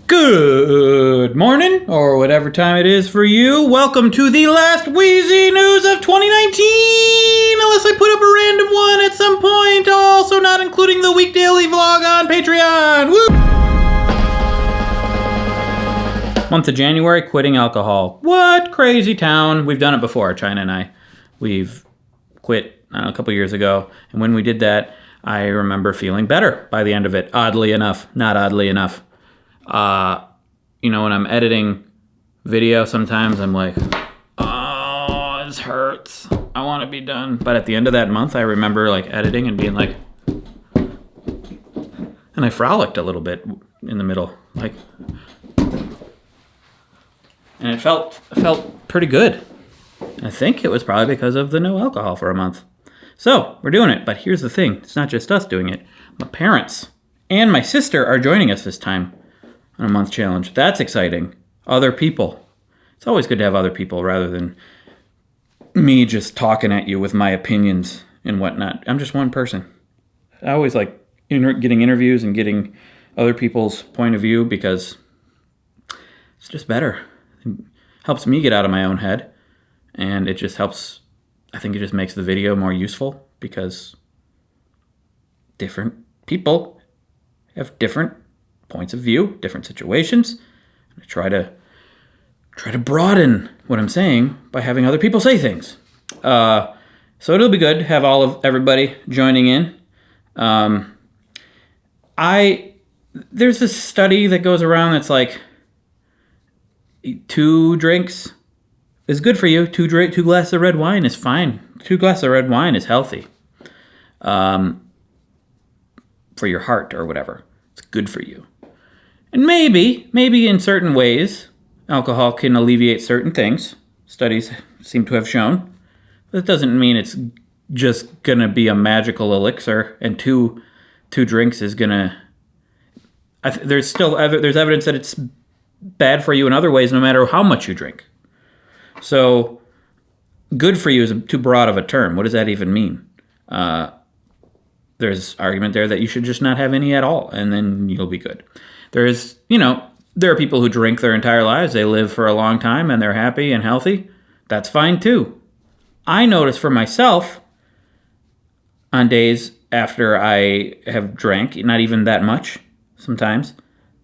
Good morning, or whatever time it is for you. Welcome to the last Wheezy News of 2019, unless I put up a random one at some point, also not including the week daily vlog on Patreon. Woo! Month of January, quitting alcohol. What crazy town. We've done it before, China and I. We've quit a couple years ago, and when we did that, I remember feeling better by the end of it, oddly enough, not oddly enough. When I'm editing video, sometimes I'm like, oh, this hurts. I want to be done. But at the end of that month, I remember like editing and being like, and I frolicked a little bit in the middle, like, and it felt pretty good. I think it was probably because of the no alcohol for a month. So we're doing it. But here's the thing. It's not just us doing it. My parents and my sister are joining us this time on a month challenge. That's exciting. Other people. It's always good to have other people rather than me just talking at you with my opinions and whatnot. I'm just one person. I always like getting interviews and getting other people's point of view because it's just better. It helps me get out of my own head, and it just helps. I think it just makes the video more useful because different people have different points of view, different situations. I try to broaden what I'm saying by having other people say things. So it'll be good to have everybody joining in. There's this study that goes around that's like 2 drinks is good for you. 2 glasses of red wine is fine. 2 glasses of red wine is healthy. For your heart or whatever. It's good for you. And maybe in certain ways, alcohol can alleviate certain things. Studies seem to have shown. But that doesn't mean it's just going to be a magical elixir, and two drinks is going to... There's evidence that it's bad for you in other ways, no matter how much you drink. So, good for you is too broad of a term. What does that even mean? There's argument there that you should just not have any at all, and then you'll be good. There are people who drink their entire lives. They live for a long time, and they're happy and healthy. That's fine, too. I notice for myself, on days after I have drank, not even that much sometimes,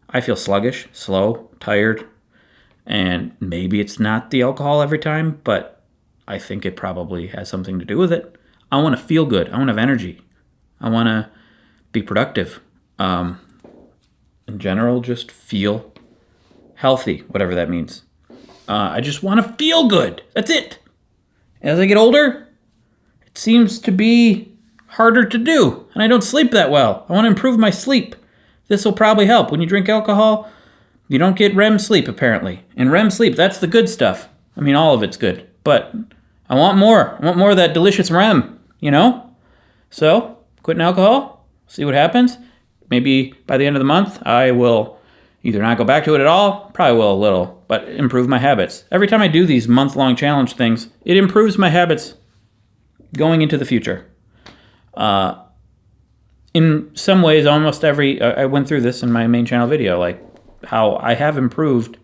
I feel sluggish, slow, tired, and maybe it's not the alcohol every time, but I think it probably has something to do with it. I want to feel good. I want to have energy. I want to be productive. In general, just feel healthy, whatever that means. I just want to feel good. That's it. As I get older, it seems to be harder to do, and I don't sleep that well. I want to improve my sleep. This will probably help. When you drink alcohol, you don't get REM sleep, apparently. And REM sleep, that's the good stuff. I mean, all of it's good. But I want more. I want more of that delicious REM, So, quitting alcohol, see what happens. Maybe by the end of the month, I will either not go back to it at all, probably will a little, but improve my habits. Every time I do these month-long challenge things, it improves my habits going into the future. In some ways, almost I went through this in my main channel video, like how I have improved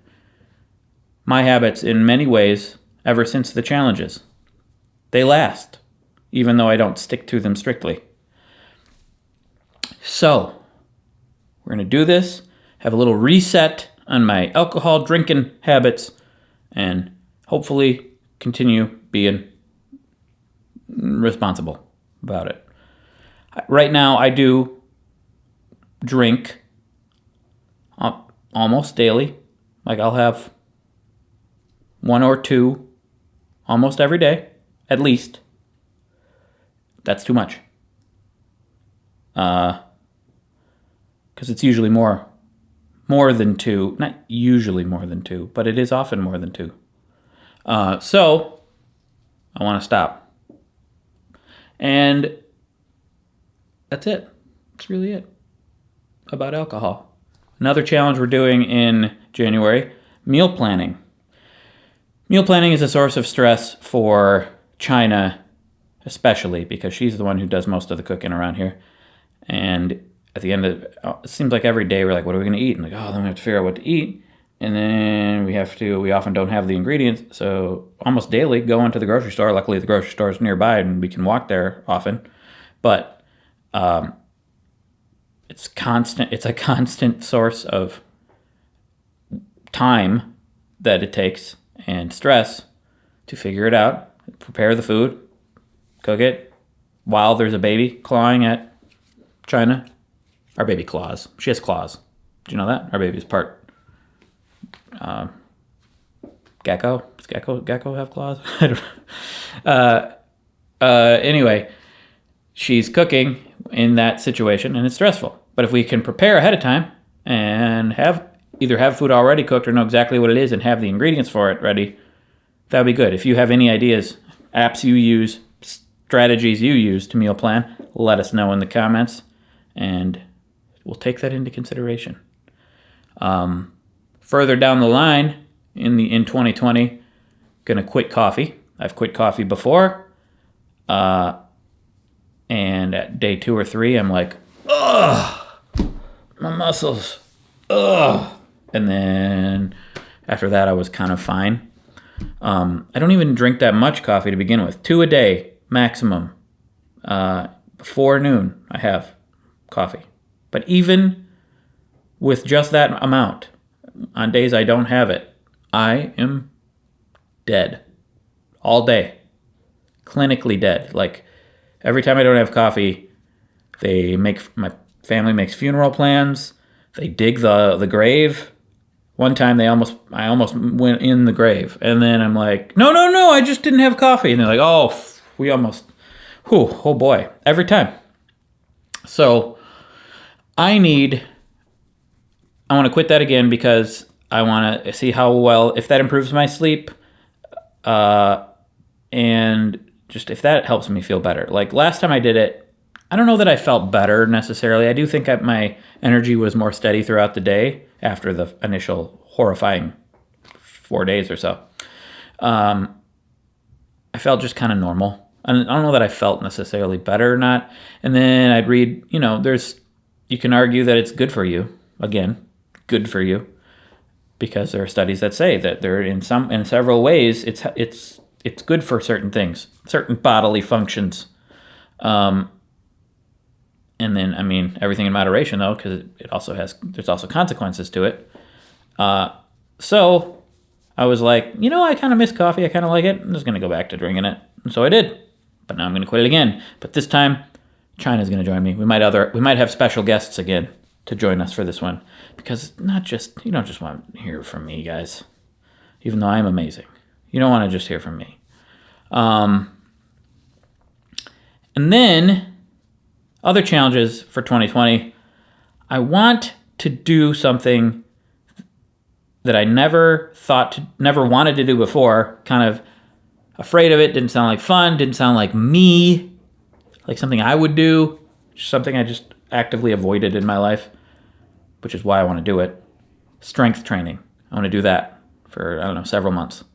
my habits in many ways ever since the challenges. They last, even though I don't stick to them strictly. So, we're going to do this, have a little reset on my alcohol drinking habits, and hopefully continue being responsible about it. Right now, I do drink almost daily. Like I'll have 1 or 2 almost every day, at least. That's too much. Because it's usually more than 2. Not usually more than 2, but it is often more than 2. So, I want to stop. And that's it. That's really it about alcohol. Another challenge we're doing in January, meal planning. Meal planning is a source of stress for China, especially because she's the one who does most of the cooking around here. And at the end of it seems like every day we're like, what are we going to eat? And like, oh, then we have to figure out what to eat. And then we often don't have the ingredients. So almost daily go into the grocery store. Luckily, the grocery store is nearby and we can walk there often. But it's constant. It's a constant source of time that it takes and stress to figure it out, prepare the food, cook it, while there's a baby clawing at China. Our baby claws. She has claws. Do you know that? Our baby's part gecko. Does gecko have claws? I don't know. Anyway, she's cooking in that situation, and it's stressful. But if we can prepare ahead of time and either have food already cooked or know exactly what it is and have the ingredients for it ready, that would be good. If you have any ideas, apps you use, strategies you use to meal plan, let us know in the comments, and we'll take that into consideration. Further down the line in 2020, gonna quit coffee. I've quit coffee before, and at day 2 or 3, I'm like, ugh, my muscles, ugh. And then after that, I was kind of fine. I don't even drink that much coffee to begin with. 2 a day maximum. Before noon, I have coffee. But even with just that amount, on days I don't have it, I am dead all day. Clinically dead. Like every time I don't have coffee, my family makes funeral plans. They dig the grave. One time I almost went in the grave, and then I'm like, no, I just didn't have coffee. And they're like, oh, we almost, oh boy, every time. So I want to quit that again because I want to see if that improves my sleep, and just if that helps me feel better. Like last time I did it, I don't know that I felt better necessarily. I do think that my energy was more steady throughout the day after the initial horrifying 4 days or so. I felt just kind of normal. I don't know that I felt necessarily better or not. And then I'd read, you can argue that it's good for you. Again, good for you, because there are studies that say that there in several ways it's good for certain things, certain bodily functions. And then, everything in moderation, though, because there's also consequences to it. So I was like, I kind of miss coffee. I kind of like it. I'm just going to go back to drinking it. And so I did. But now I'm going to quit it again. But this time, China's going to join me. We might have special guests again to join us for this one. Because you don't just want to hear from me, guys. Even though I'm amazing. You don't want to just hear from me. And then other challenges for 2020. I want to do something that I never wanted to do before. Kind of afraid of it. Didn't sound like fun. Didn't sound like me. Like something I would do. Something I just actively avoided in my life, which is why I want to do it. Strength training. I want to do that for, several months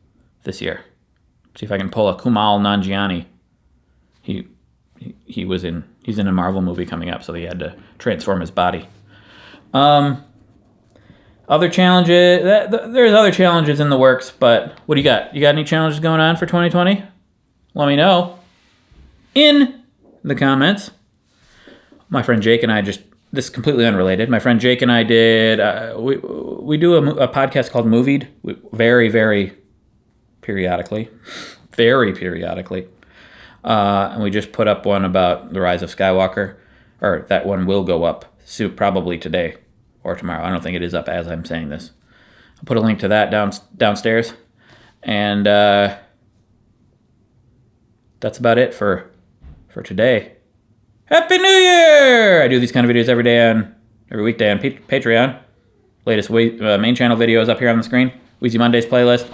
this year. See if I can pull a Kumail Nanjiani. He's in a Marvel movie coming up, so he had to transform his body. Other challenges, there's other challenges in the works, but what do you got? You got any challenges going on for 2020? Let me know in the comments. My friend Jake and I this is completely unrelated. My friend Jake and I did, we do a podcast called Movied, very, very periodically. And we just put up one about the rise of Skywalker, or that one will go up soon, probably today or tomorrow. I don't think it is up as I'm saying this. I'll put a link to that downstairs. And that's about it for today. Happy New Year! I do these kind of videos every weekday on Patreon. Latest main channel video is up here on the screen. Wheezy Mondays playlist.